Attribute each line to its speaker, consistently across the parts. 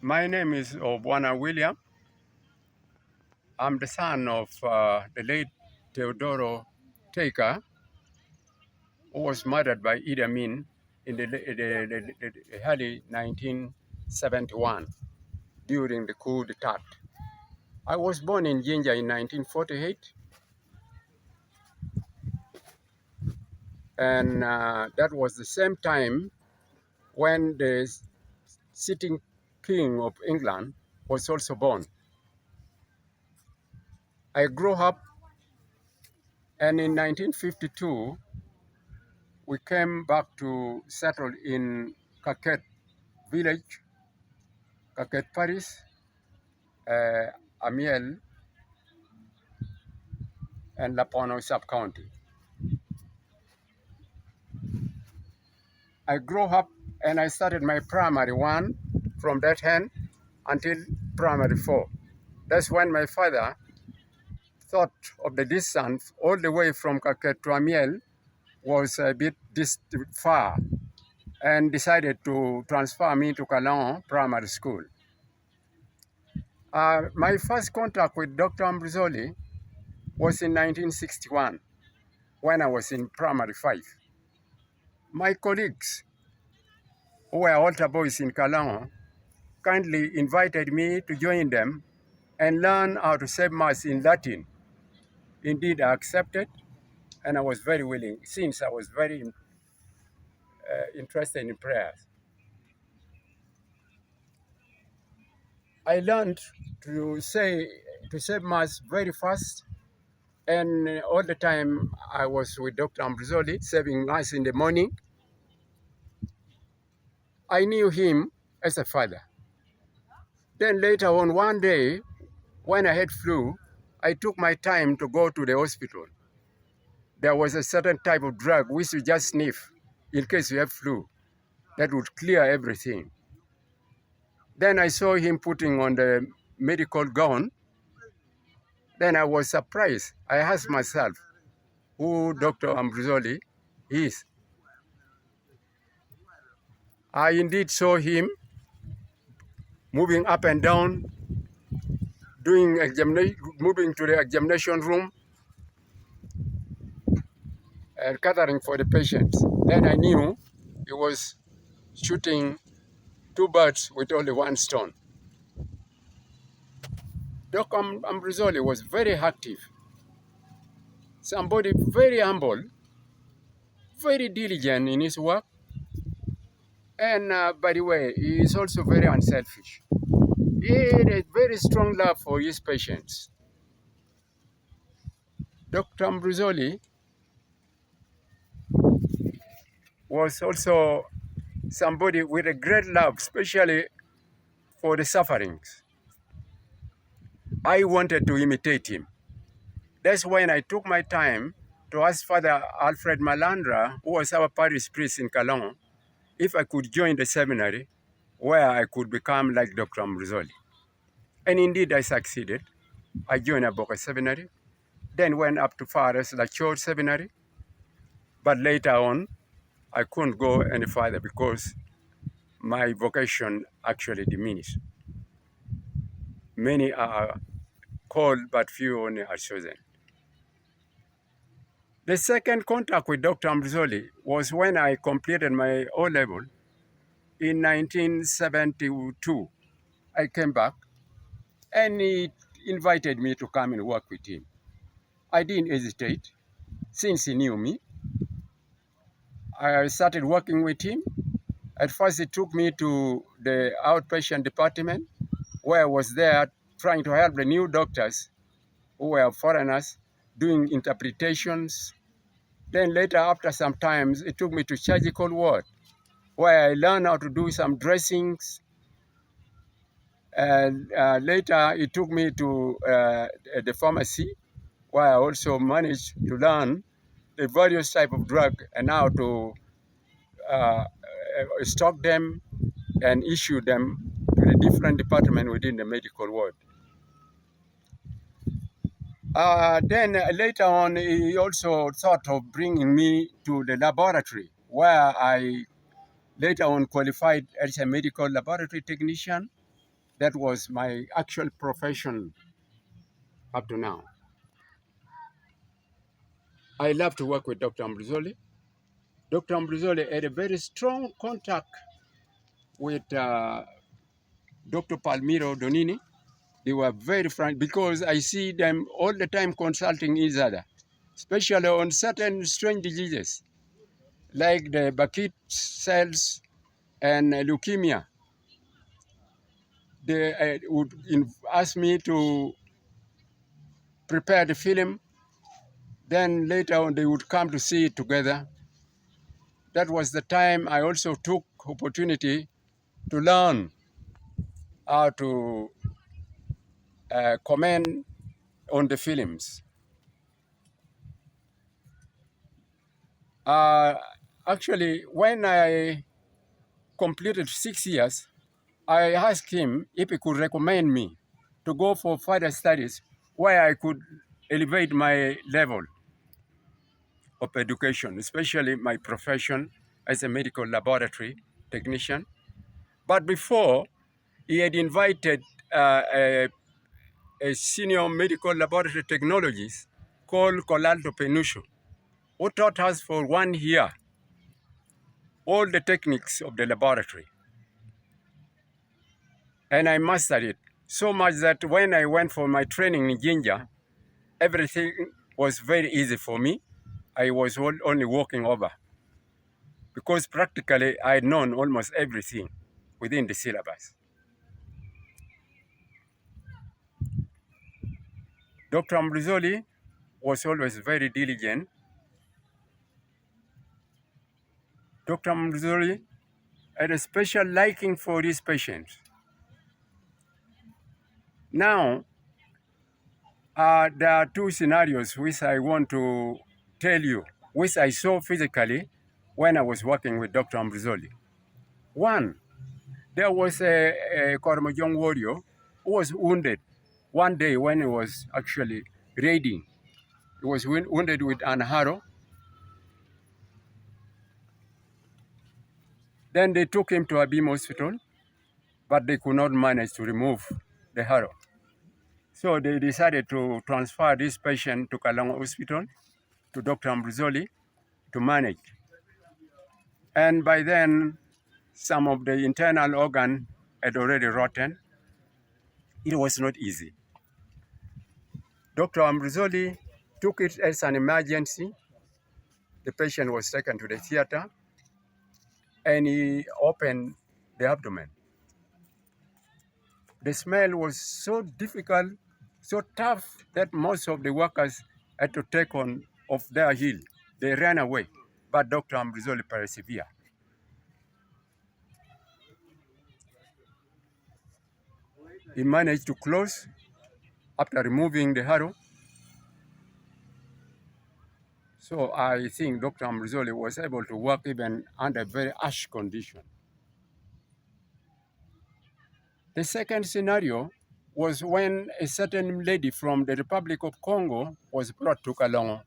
Speaker 1: My name is Obwona William. I'm the son of the late Teodoro Taker, who was murdered by Idi Amin in the early 1971 during the coup d'etat. I was born in Jinja in 1948, and that was the same time when the sitting king of England was also born. I grew up, and in 1952, we came back to settle in Kaket village, Kaket Paris, Amiel, and Lapono sub-county. I grew up and I started my primary one from that end until primary 4. That's when my father thought of the distance all the way from Kaket to Amiel was a bit far and decided to transfer me to Kalongo Primary School. My first contact with Dr. Ambrosoli was in 1961 when I was in primary 5. My colleagues, who were altar boys in Kalongo, kindly invited me to join them and learn how to say Mass in Latin. Indeed, I accepted, and I was very willing, since I was very interested in prayers. I learned to say Mass very fast, and all the time I was with Dr. Ambrosoli, saying Mass in the morning. I knew him as a father. Then later on one day, when I had flu, I took my time to go to the hospital. There was a certain type of drug which you just sniff in case you have flu that would clear everything. Then I saw him putting on the medical gown. Then I was surprised. I asked myself who Dr. Ambrosoli is. I indeed saw him moving up and down, moving to the examination room and gathering for the patients. Then I knew he was shooting two birds with only one stone. Dr. Ambrosoli was very active, somebody very humble, very diligent in his work, and by the way, he is also very unselfish. He had a very strong love for his patients. Dr. Ambrosoli was also somebody with a great love, especially for the sufferings. I wanted to imitate him. That's when I took my time to ask Father Alfred Malandra, who was our parish priest in Kalongo, if I could join the seminary where I could become like Dr. Ambrosoli. And indeed I succeeded. I joined Aboka Seminary, then went up to far as La Church Seminary, but later on I couldn't go any further because my vocation actually diminished. Many are called, but few only are chosen. The second contact with Dr. Ambrosoli was when I completed my O-level in 1972. I came back and he invited me to come and work with him. I didn't hesitate since he knew me. I started working with him. At first he took me to the outpatient department where I was there trying to help the new doctors who were foreigners doing interpretations. Then later, after some time, it took me to surgical ward where I learned how to do some dressings. And later, it took me to the pharmacy where I also managed to learn the various type of drug and how to stock them and issue them to the different departments within the medical ward. Then later on, he also thought of bringing me to the laboratory where I later on qualified as a medical laboratory technician That was my actual profession up to now. I love to work with Dr. Ambrosoli. Dr. Ambrosoli had a very strong contact with Dr. Palmiro Donini. They were very frank because I see them all the time consulting each other, especially on certain strange diseases like the Burkitt cells and leukemia. They would ask me to prepare the film. Then later on, they would come to see it together. That was the time I also took opportunity to learn how to comment on the films. Uh, Actually, when I completed 6 years, I asked him if he could recommend me to go for further studies where I could elevate my level of education, especially my profession as a medical laboratory technician. But before, he had invited a senior medical laboratory technologist called Colalto Penusho, who taught us for 1 year all the techniques of the laboratory. And I mastered it so much that when I went for my training in Jinja, everything was very easy for me. I was only walking over because practically I had known almost everything within the syllabus. Dr. Ambrosoli was always very diligent. Dr. Ambrosoli had a special liking for these patients. Now, there are two scenarios which I want to tell you, which I saw physically when I was working with Dr. Ambrosoli. One, there was a Kormojong warrior who was wounded one day when he was actually raiding. He was wounded with an arrow. Then they took him to Abim Hospital, but they could not manage to remove the arrow. So they decided to transfer this patient to Kalongo Hospital to Dr. Ambrosoli to manage. And by then, some of the internal organ had already rotten. It was not easy. Dr. Ambrosoli took it as an emergency. The patient was taken to the theater and he opened the abdomen. The smell was so difficult, so tough that most of the workers had to take on off their heel. They ran away, but Dr. Ambrosoli persevered. He managed to close after removing the harrow. So I think Dr. Ambrosoli was able to work even under very harsh conditions. The second scenario was when a certain lady from the Republic of Congo was brought to Kalongo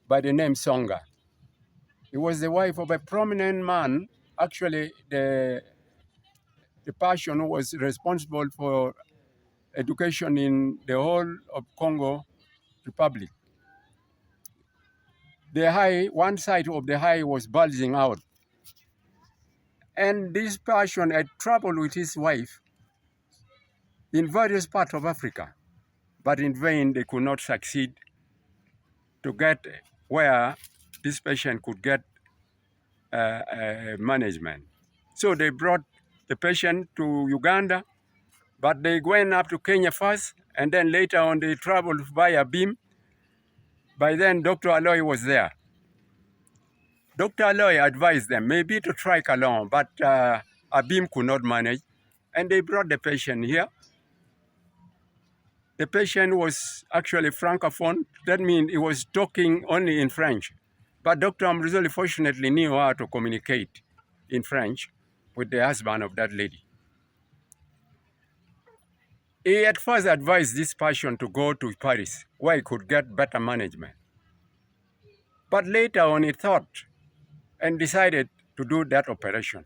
Speaker 1: by the name Songa. He was the wife of a prominent man, actually the person who was responsible for education in the whole of Congo Republic. The eye, one side of the eye was bulging out. And this person had traveled with his wife in various parts of Africa, but in vain they could not succeed to get where this patient could get management. So they brought the patient to Uganda, but they went up to Kenya first, and then later on they traveled via BIM. By then, Dr. Aloy was there. Dr. Aloy advised them maybe to try Kalongo, but Abim could not manage, and they brought the patient here. The patient was actually francophone. That means he was talking only in French. But Dr. Ambrosoli fortunately knew how to communicate in French with the husband of that lady. He at first advised this patient to go to Paris, where he could get better management. But later on, he thought and decided to do that operation.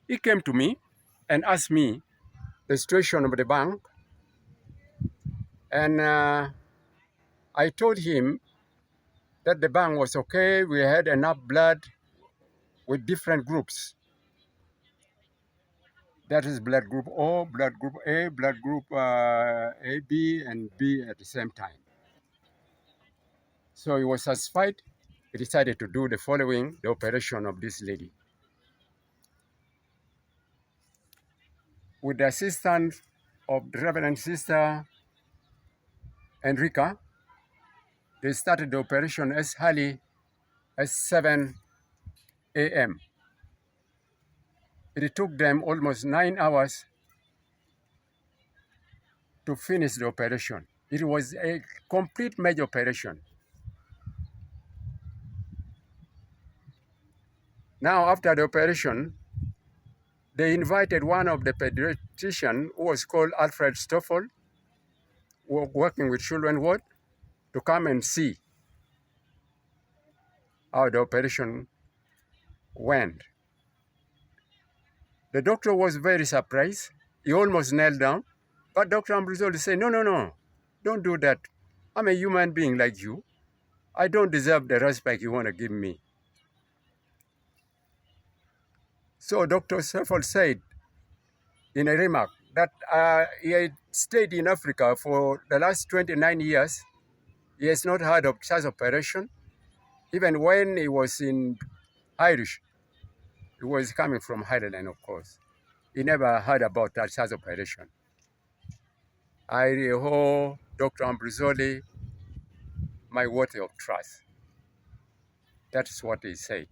Speaker 1: He came to me and asked me the situation of the bank, and I told him that the bank was okay. We had enough blood with different groups. That is blood group O, blood group A, blood group AB, and B at the same time. So he was satisfied. He decided to do the following, the operation of this lady. With the assistance of the Reverend Sister Enrica, they started the operation as early as 7 a.m. It took them almost 9 hours to finish the operation. It was a complete major operation. Now, after the operation, they invited one of the pediatricians who was called Alfred Stoffel, working with children ward, to come and see how the operation went. The doctor was very surprised. He almost knelt down. But Dr. Ambrosoli said, no, no, no, don't do that. I'm a human being like you. I don't deserve the respect you want to give me. So Dr. Stoffel said in a remark that he had stayed in Africa for the last 29 years. He has not heard of such operation. Even when he was in Irish, he was coming from Ireland, of course. He never heard about that such operation. I owe Dr. Ambrosoli my word of trust. That's what he said.